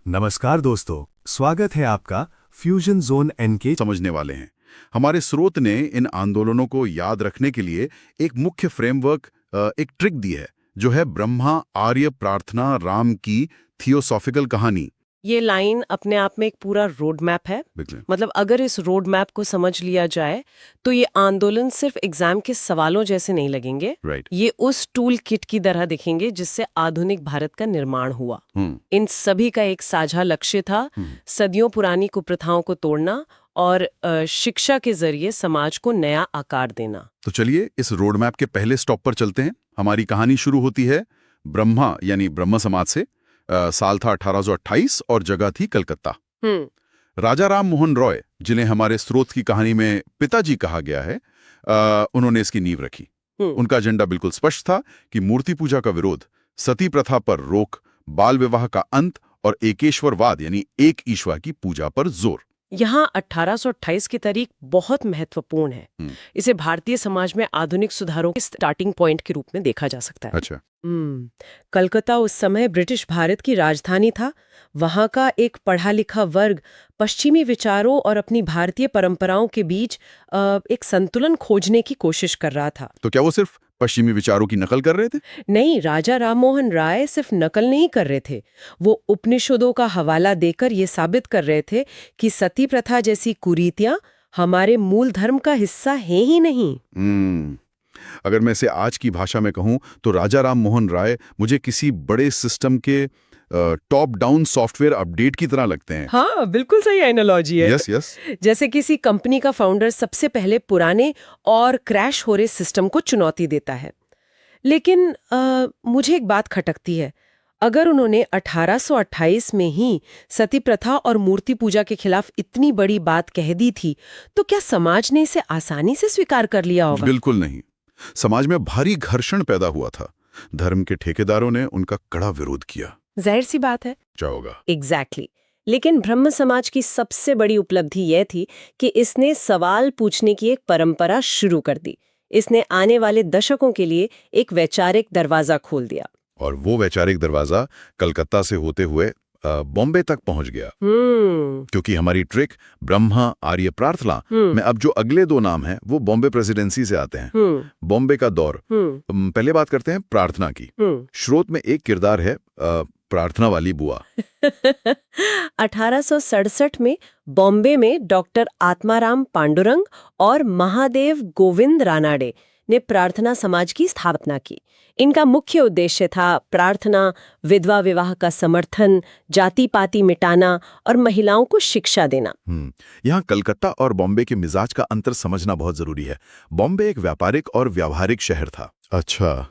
नमस्कार दोस्तों, स्वागत है आपका फ्यूजन जोन एन के। समझने वाले हैं। हमारे स्रोत ने इन आंदोलनों को याद रखने के लिए एक मुख्य फ्रेमवर्क, एक ट्रिक दी है, जो है ब्रह्मा आर्य प्रार्थना राम की थियोसॉफिकल कहानी। ये लाइन अपने आप में एक पूरा रोड मैप है। बिल्कुल। मतलब अगर इस रोड मैप को समझ लिया जाए तो ये आंदोलन सिर्फ एग्जाम के सवालों जैसे नहीं लगेंगे। राइट। ये उस टूल किट की तरह दिखेंगे जिससे आधुनिक भारत का निर्माण हुआ। इन सभी का एक साझा लक्ष्य था, सदियों पुरानी कुप्रथाओं को तोड़ना और शिक्षा के जरिए समाज को नया आकार देना। तो चलिए इस रोड मैप के पहले स्टॉप पर चलते हैं। हमारी कहानी शुरू होती है ब्रह्मा यानी ब्रह्म समाज से। साल था 1828 और जगह थी कलकत्ता। राजा राम मोहन रॉय, जिन्हें हमारे स्रोत की कहानी में पिताजी कहा गया है, उन्होंने इसकी नींव रखी। उनका एजेंडा बिल्कुल स्पष्ट था कि मूर्ति पूजा का विरोध, सती प्रथा पर रोक, बाल विवाह का अंत और एकेश्वरवाद यानी एक ईश्वर की पूजा पर जोर। यहाँ 1828 की तारीख बहुत महत्वपूर्ण है। इसे भारतीय समाज में आधुनिक सुधारों के स्टार्टिंग पॉइंट के रूप में देखा जा सकता है। अच्छा। कलकत्ता उस समय ब्रिटिश भारत की राजधानी था। वहाँ का एक पढ़ा लिखा वर्ग पश्चिमी विचारों और अपनी भारतीय परंपराओं के बीच एक संतुलन खोजने की कोशिश कर रहा था। तो क्या वो सिर्फ पश्चिमी विचारों की नकल कर रहे थे? नहीं, राजा राममोहन राय सिर्फ नकल नहीं कर रहे थे। वो उपनिषदों का हवाला देकर ये साबित कर रहे थे कि सती प्रथा जैसी कुरीतियां हमारे मूल धर्म का हिस्सा है ही नहीं। अगर मैं इसे आज की भाषा में कहूं तो राजा राम मोहन राय मुझे किसी बड़े सिस्टम के टॉप डाउन सॉफ्टवेयर अपडेट की तरह लगते हैं। हाँ, बिल्कुल सही एनालॉजी है। यस। जैसे किसी कंपनी का फाउंडर सबसे पहले पुराने और क्रैश हो रहे सिस्टम को चुनौती देता है। लेकिन मुझे एक बात खटकती है। अगर उन्होंने 1828 में ही सती प्रथा और मूर्ति पूजा के खिलाफ इतनी बड़ी बात कह दी थी, तो क्या समाज ने इसे आसानी से स्वीकार कर लिया होगा? बिल्कुल नहीं। समाज में भारी घर्षण पैदा हुआ था। धर्म के ठेकेदारों ने उनका कड़ा विरोध किया। जाहिर सी बात है। क्या होगा? एग्जैक्टली। लेकिन ब्रह्म समाज की सबसे बड़ी उपलब्धि यह थी कि इसने सवाल पूछने की एक परंपरा शुरू कर दी। इसने आने वाले दशकों के लिए एक वैचारिक दरवाजा खोल दिया। और वो वैचारिक दरवाजा कलकत्ता से होते हुए बॉम्बे तक पहुंच गया। क्योंकि हमारी ट्रिक ब्रह्मा आर्य प्रार्थना में अब जो अगले दो नाम हैं वो बॉम्बे प्रेसिडेंसी से आते हैं। बॉम्बे का दौर। पहले बात करते हैं प्रार्थना की। स्रोत में एक किरदार है प्रार्थना वाली बुआ। 1867 में बॉम्बे में डॉक्टर आत्माराम पांडुरंग और महादेव गोविंद रानाडे ने प्रार्थना समाज की स्थापना की। इनका मुख्य उद्देश्य था प्रार्थना, विधवा विवाह का समर्थन, जाति पाति मिटाना और महिलाओं को शिक्षा देना। यहाँ कलकत्ता और बॉम्बे के मिजाज का अंतर समझना बहुत जरूरी है। बॉम्बे एक व्यापारिक और व्यावहारिक शहर था। अच्छा,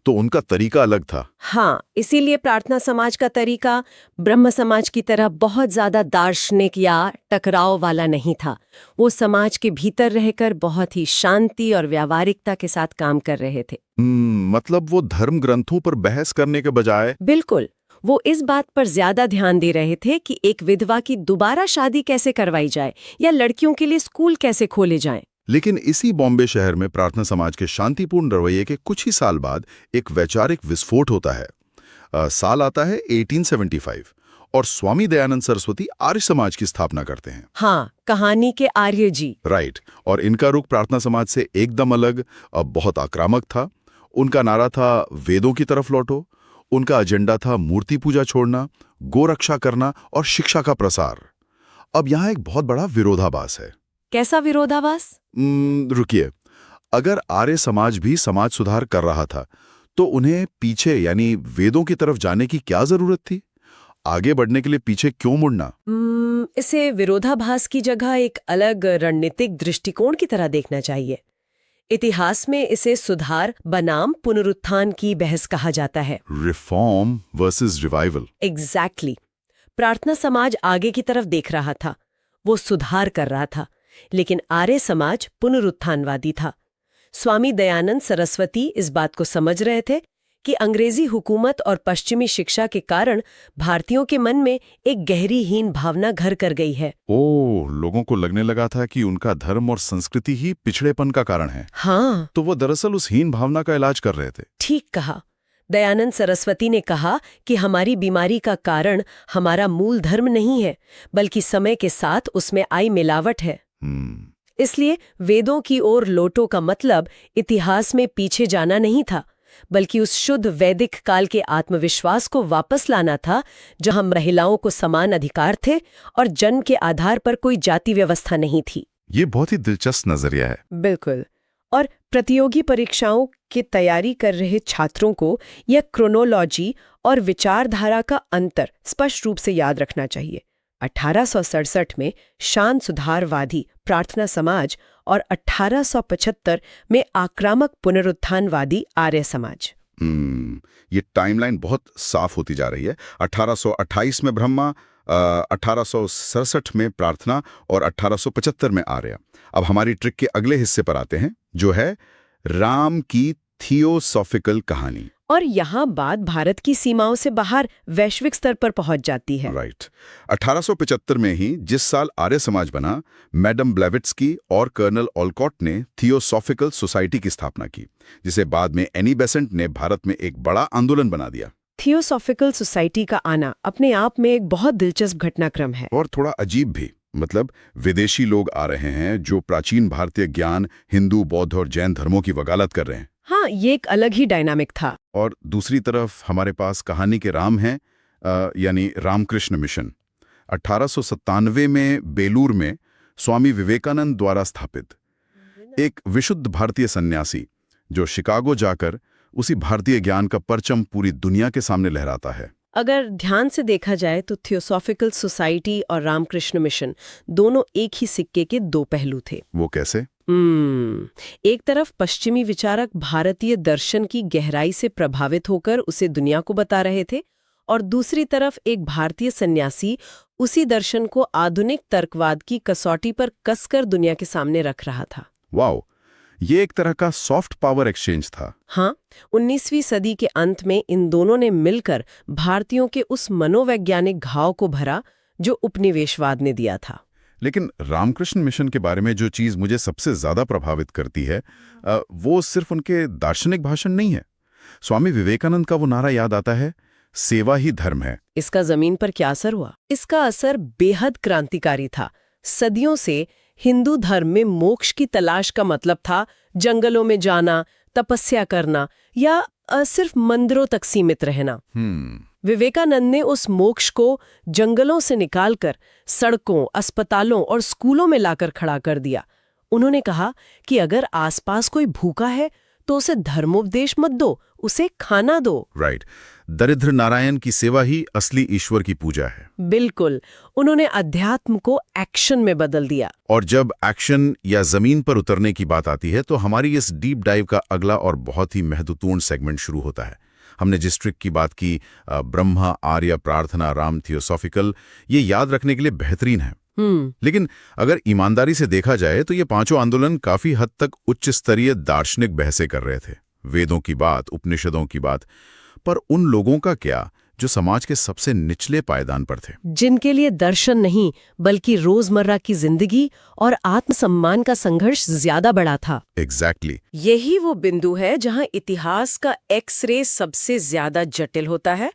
तो उनका तरीका अलग था। हाँ, इसीलिए प्रार्थना समाज का तरीका ब्रह्म समाज की तरह बहुत ज्यादा दार्शनिक या टकराव वाला नहीं था। वो समाज के भीतर रहकर बहुत ही शांति और व्यावहारिकता के साथ काम कर रहे थे। मतलब वो धर्म ग्रंथों पर बहस करने के बजाय। बिल्कुल, वो इस बात पर ज्यादा ध्यान दे रहे थे कि एक विधवा की दोबारा शादी कैसे करवाई जाए या लड़कियों के लिए स्कूल कैसे खोले जाएं। लेकिन इसी बॉम्बे शहर में प्रार्थना समाज के शांतिपूर्ण रवैये के कुछ ही साल बाद एक वैचारिक विस्फोट होता है। साल आता है 1875 और स्वामी दयानंद सरस्वती आर्य समाज की स्थापना करते हैं। हाँ, कहानी के आर्य जी। राइट। और इनका रुख प्रार्थना समाज से एकदम अलग, बहुत आक्रामक था। उनका नारा था वेदों की तरफ लौटो। उनका एजेंडा था मूर्ति पूजा छोड़ना, गोरक्षा करना और शिक्षा का प्रसार। अब यहाँ एक बहुत बड़ा विरोधाभास है। कैसा विरोधाभास? रुकिए, अगर आर्य समाज भी समाज सुधार कर रहा था तो उन्हें पीछे यानी वेदों की तरफ जाने की क्या जरूरत थी? आगे बढ़ने के लिए पीछे क्यों मुड़ना? इसे विरोधाभास की जगह एक अलग रणनीतिक दृष्टिकोण की तरह देखना चाहिए। इतिहास में इसे सुधार बनाम पुनरुत्थान की बहस कहा जाता है। Reform versus revival. एग्जैक्टली। प्रार्थना समाज आगे की तरफ देख रहा था, वो सुधार कर रहा था, लेकिन आर्य समाज पुनरुत्थानवादी था। स्वामी दयानंद सरस्वती इस बात को समझ रहे थे कि अंग्रेजी हुकूमत और पश्चिमी शिक्षा के कारण भारतीयों के मन में एक गहरी हीन भावना घर कर गई है। लोगों को लगने लगा था कि उनका धर्म और संस्कृति ही पिछड़ेपन का कारण है। हाँ, तो वो दरअसल उस हीन भावना का इलाज कर रहे थे। ठीक कहा। दयानंद सरस्वती ने कहा कि हमारी बीमारी का कारण हमारा मूल धर्म नहीं है, बल्कि समय के साथ उसमें आई मिलावट है। इसलिए वेदों की ओर लौटो का मतलब इतिहास में पीछे जाना नहीं था, बल्कि उस शुद्ध वैदिक काल के आत्मविश्वास को वापस लाना था, जहां महिलाओं को समान अधिकार थे और जन्म के आधार पर कोई जाति व्यवस्था नहीं थी। ये बहुत ही दिलचस्प नजरिया है। बिल्कुल। और प्रतियोगी परीक्षाओं की तैयारी कर रहे छात्रों को यह क्रोनोलॉजी और विचारधारा का अंतर स्पष्ट रूप से याद रखना चाहिए। 1867 में शांत सुधारवादी प्रार्थना समाज और 1875 में आक्रामक पुनरुत्थानवादी आर्य समाज। ये टाइमलाइन बहुत साफ होती जा रही है। 1828 में ब्रह्मा, 1867 में प्रार्थना और 1875 में आर्य। अब हमारी ट्रिक के अगले हिस्से पर आते हैं, जो है राम की थियोसॉफिकल कहानी। और यहाँ बात भारत की सीमाओं से बाहर वैश्विक स्तर पर पहुंच जाती है। राइट। 1875 में ही जिस साल आर्य समाज बना, मैडम ब्लेवेट्स्की और कर्नल ओलकॉट ने थियोसॉफिकल सोसाइटी की स्थापना की, जिसे बाद में एनी बेसेंट ने भारत में एक बड़ा आंदोलन बना दिया। थियोसॉफिकल सोसाइटी का आना अपने आप में एक बहुत दिलचस्प घटनाक्रम है और थोड़ा अजीब भी। मतलब विदेशी लोग आ रहे हैं जो प्राचीन भारतीय ज्ञान, हिंदू, बौद्ध और जैन धर्मों की वकालत कर रहे हैं। हाँ, ये एक अलग ही डायनामिक था। और दूसरी तरफ हमारे पास कहानी के राम हैं, यानी रामकृष्ण मिशन। 1897 में बेलूर में स्वामी विवेकानंद द्वारा स्थापित एक विशुद्ध भारतीय सन्यासी, जो शिकागो जाकर उसी भारतीय ज्ञान का परचम पूरी दुनिया के सामने लहराता है। अगर ध्यान से देखा जाए तो थियोसॉफिकल सोसाइटी और रामकृष्ण मिशन दोनों एक ही सिक्के के दो पहलू थे। वो कैसे? एक तरफ पश्चिमी विचारक भारतीय दर्शन की गहराई से प्रभावित होकर उसे दुनिया को बता रहे थे, और दूसरी तरफ एक भारतीय सन्यासी उसी दर्शन को आधुनिक तर्कवाद की कसौटी पर कसकर दुनिया के सामने रख रहा था। वाओ, ये एक तरह का सॉफ्ट पावर एक्सचेंज था। हाँ, 19वीं सदी के अंत में इन दोनों ने मिलकर भारतीयों के उस मनोवैज्ञानिक घाव को भरा जो उपनिवेशवाद ने दिया था। लेकिन रामकृष्ण मिशन के बारे में जो चीज़ मुझे सबसे ज़्यादा प्रभावित करती है, वो सिर्फ उनके दार्शनिक भाषण नहीं है। स्वामी विवेकानंद का वो नारा याद आता है, सेवा ही धर्म है। इसका जमीन पर क्या असर हुआ? इसका असर बेहद क्रांतिकारी था। सदियों से हिंदू धर्म में मोक्ष की तलाश का मतलब था जंगलों में जाना, तपस्या करना या सिर्फ मंदिरों तक सीमित रहना। विवेकानंद ने उस मोक्ष को जंगलों से निकालकर सड़कों, अस्पतालों और स्कूलों में लाकर खड़ा कर दिया। उन्होंने कहा कि अगर आसपास कोई भूखा है तो उसे धर्मोपदेश मत दो, उसे खाना दो। राइट। दरिद्र नारायण की सेवा ही असली ईश्वर की पूजा है। बिल्कुल। उन्होंने अध्यात्म को एक्शन में बदल दिया। और जब एक्शन या जमीन पर उतरने की बात आती है तो हमारी इस डीप डाइव का अगला और बहुत ही महत्वपूर्ण सेगमेंट शुरू होता है। हमने जिस ट्रिक की बात की, ब्रह्मा, आर्य, प्रार्थना, राम, थियोसॉफिकल, ये याद रखने के लिए बेहतरीन है। लेकिन अगर ईमानदारी से देखा जाए तो ये पांचों आंदोलन काफी हद तक उच्च स्तरीय दार्शनिक बहसें कर रहे थे। वेदों की बात, उपनिषदों की बात। पर उन लोगों का क्या जो समाज के सबसे निचले पायदान पर थे, जिनके लिए दर्शन नहीं बल्कि रोजमर्रा की जिंदगी और आत्मसम्मान का संघर्ष ज्यादा बड़ा था। एग्जैक्टली। यही वो बिंदु है जहां इतिहास का एक्स-रे सबसे ज्यादा जटिल होता है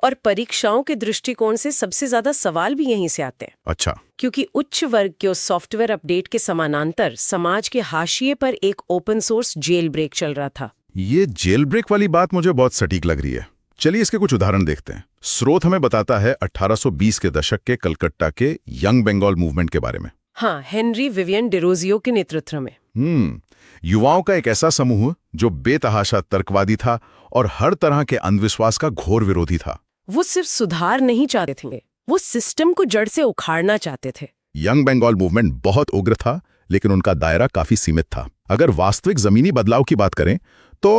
और परीक्षाओं के दृष्टिकोण से सबसे ज्यादा सवाल भी यहीं से आते हैं। अच्छा। क्योंकि उच्च वर्ग के उस सॉफ्टवेयर अपडेट के समानांतर समाज के हाशिए पर एक ओपन सोर्स जेल ब्रेक चल रहा था। ये जेल ब्रेक वाली बात मुझे बहुत सटीक लग रही है। चलिए इसके कुछ उदाहरण देखते हैं। स्रोत हमें बताता है 1820 के दशक के कलकत्ता के यंग बंगाल मूवमेंट के बारे में। हाँ, हेनरी विवियन डिरोजियो के नेतृत्व में। युवाओं का एक ऐसा समूह जो बेतहाशा तर्कवादी था और हर तरह के अंधविश्वास का घोर विरोधी था। वो सिर्फ सुधार नहीं चाहते थे, वो सिस्टम को जड़ से उखाड़ना चाहते थे। यंग बंगाल मूवमेंट बहुत उग्र था, लेकिन उनका दायरा काफी सीमित था। अगर वास्तविक जमीनी बदलाव की बात करें तो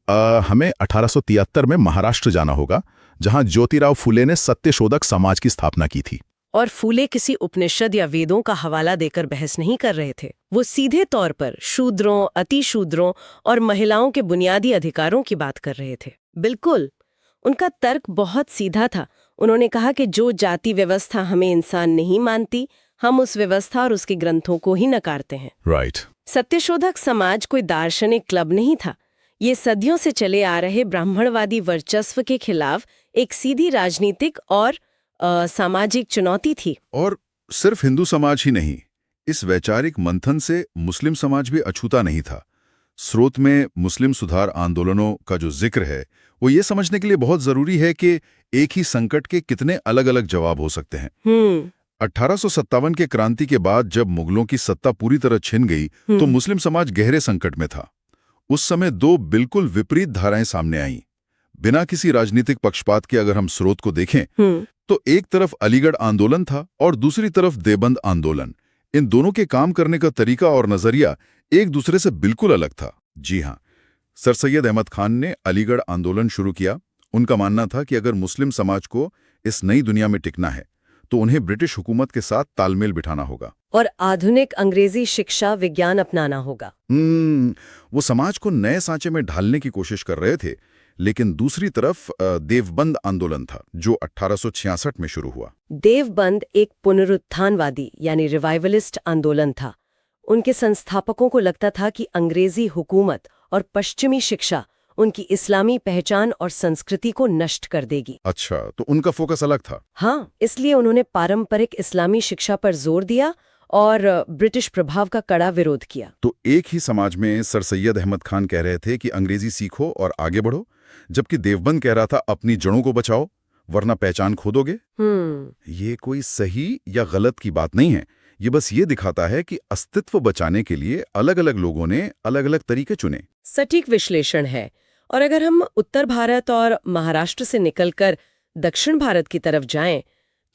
हमें 1873 में महाराष्ट्र जाना होगा, जहां ज्योतिराव फुले ने सत्यशोधक समाज की स्थापना की थी। और फूले किसी उपनिषद या वेदों का हवाला देकर बहस नहीं कर रहे थे। वो सीधे तौर पर शूद्रों, अतिशूद्रों और महिलाओं के बुनियादी अधिकारों की बात कर रहे थे। बिल्कुल, उनका तर्क बहुत सीधा था। उन्होंने कहा कि जो जाति व्यवस्था हमें इंसान नहीं मानती, हम उस व्यवस्था और उसके ग्रंथों को ही नकारते हैं। राइट। सत्यशोधक समाज कोई दार्शनिक क्लब नहीं था। ये सदियों से चले आ रहे ब्राह्मणवादी वर्चस्व के खिलाफ एक सीधी राजनीतिक और सामाजिक चुनौती थी। और सिर्फ हिंदू समाज ही नहीं, इस वैचारिक मंथन से मुस्लिम समाज भी अछूता नहीं था। स्रोत में मुस्लिम सुधार आंदोलनों का जो जिक्र है, वो ये समझने के लिए बहुत जरूरी है कि एक ही संकट के कितने अलग अलग जवाब हो सकते हैं। 1857 के क्रांति के बाद जब मुगलों की सत्ता पूरी तरह छिन गई तो मुस्लिम समाज गहरे संकट में था। उस समय दो बिल्कुल विपरीत धाराएं सामने आईं। बिना किसी राजनीतिक पक्षपात के अगर हम स्रोत को देखें तो एक तरफ अलीगढ़ आंदोलन था और दूसरी तरफ देवबंद आंदोलन। इन दोनों के काम करने का तरीका और नजरिया एक दूसरे से बिल्कुल अलग था। जी हाँ, सर सैयद अहमद खान ने अलीगढ़ आंदोलन शुरू किया। उनका मानना था कि अगर मुस्लिम समाज को इस नई दुनिया में टिकना है तो उन्हें ब्रिटिश हुकूमत के साथ तालमेल बिठाना होगा और आधुनिक अंग्रेजी शिक्षा विज्ञान अपनाना होगा। वो समाज को नए सांचे में ढालने की कोशिश कर रहे थे। लेकिन दूसरी तरफ देवबंद आंदोलन था जो 1866 में शुरू हुआ। देवबंद एक पुनरुत्थानवादी यानी रिवाइवलिस्ट आंदोलन था। उनके संस्थापकों को लगता था कि अंग्रेजी हुकूमत और पश्चिमी शिक्षा उनकी इस्लामी पहचान और संस्कृति को नष्ट कर देगी। अच्छा, तो उनका फोकस अलग था। हाँ, इसलिए उन्होंने पारंपरिक इस्लामी शिक्षा पर जोर दिया और ब्रिटिश प्रभाव का कड़ा विरोध किया। तो एक ही समाज में सर सैयद अहमद खान कह रहे थे कि अंग्रेजी सीखो और आगे बढ़ो, जबकि देवबंद कह रहा था अपनी जड़ों को बचाओ वरना पहचान खो दोगे। ये कोई सही या गलत की बात नहीं है, ये बस ये दिखाता है कि अस्तित्व बचाने के लिए अलग अलग लोगों ने अलग अलग तरीके चुने। सटीक विश्लेषण है। और अगर हम उत्तर भारत और महाराष्ट्र से निकलकर दक्षिण भारत की तरफ जाएं,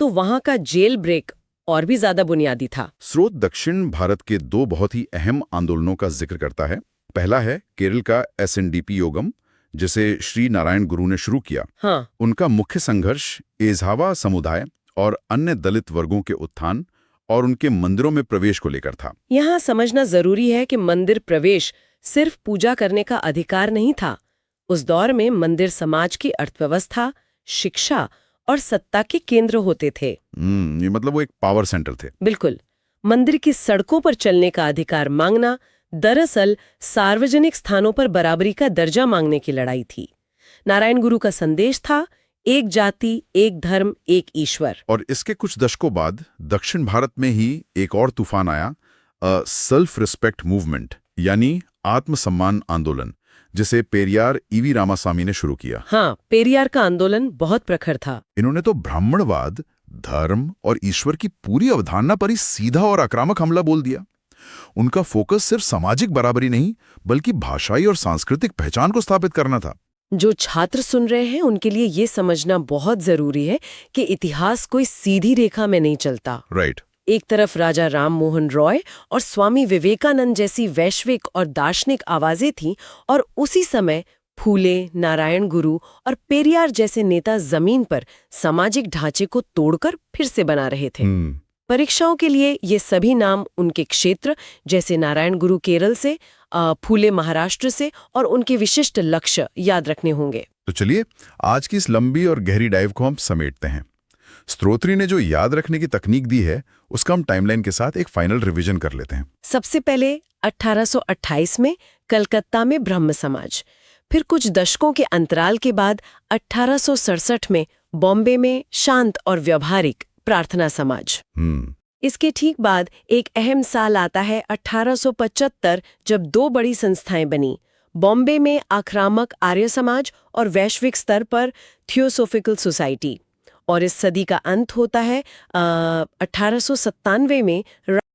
तो वहां का जेल ब्रेक और भी ज्यादा बुनियादी था। स्रोत दक्षिण भारत के दो बहुत ही अहम आंदोलनों का जिक्र करता है। पहला है केरल का SNDP योगम, जिसे श्री नारायण गुरु ने शुरू किया। हाँ। उनका मुख्य संघर्ष एझावा समुदाय और अन्य दलित वर्गों के उत्थान और उनके मंदिरों में प्रवेश को लेकर था। यहाँ समझना जरूरी है कि मंदिर प्रवेश सिर्फ पूजा करने का अधिकार नहीं था। उस दौर में मंदिर समाज की अर्थव्यवस्था, शिक्षा और सत्ता के केंद्र होते थे। ये मतलब वो एक पावर सेंटर थे। बिल्कुल। मंदिर की सड़कों पर चलने का अधिकार मांगना दरअसल सार्वजनिक स्थानों पर बराबरी का दर्जा मांगने की लड़ाई थी। नारायण गुरु का संदेश था एक जाति, एक धर्म, एक ईश्वर। और इसके कुछ दशकों बाद दक्षिण भारत में ही एक और तूफान आया, सेल्फ रिस्पेक्ट मूवमेंट यानी आत्मसम्मान आंदोलन, जिसे पेरियार ईवी रामास्वामी ने शुरू किया। हाँ, पेरियार का आंदोलन बहुत प्रखर था। इन्होंने तो ब्राह्मणवाद, धर्म और ईश्वर की पूरी अवधारणा पर ही सीधा और आक्रामक हमला बोल दिया। उनका फोकस सिर्फ सामाजिक बराबरी नहीं बल्कि भाषाई और सांस्कृतिक पहचान को स्थापित करना था। जो छात्र सुन रहे हैं उनके लिए ये समझना बहुत जरूरी है कि इतिहास कोई सीधी रेखा में नहीं चलता। राइट। एक तरफ राजा राम मोहन रॉय और स्वामी विवेकानंद जैसी वैश्विक और दार्शनिक आवाजें थीं और उसी समय फूले, नारायण गुरु और पेरियार जैसे नेता जमीन पर सामाजिक ढांचे को तोड़कर फिर से बना रहे थे। परीक्षाओं के लिए ये सभी नाम उनके क्षेत्र जैसे नारायण गुरु केरल से, फूले महाराष्ट्र से और उनके विशिष्ट लक्ष्य याद रखने होंगे। तो चलिए आज की इस लंबी और गहरी डाइव को हम समेटते हैं। स्त्रोत्री ने जो याद रखने की तकनीक दी है उसका हम टाइमलाइन के साथ एक फाइनल रिवीजन कर लेते हैं। सबसे पहले 1828 में कलकत्ता में ब्रह्म समाज, फिर कुछ दशकों के अंतराल के बाद 1867 में बॉम्बे में शांत और व्यवहारिक प्रार्थना समाज। इसके ठीक बाद एक अहम साल आता है 1875, जब दो बड़ी संस्थाएं बनी, बॉम्बे में आक्रामक आर्य समाज और वैश्विक स्तर पर थियोसोफिकल सोसाइटी। और इस सदी का अंत होता है 1897 में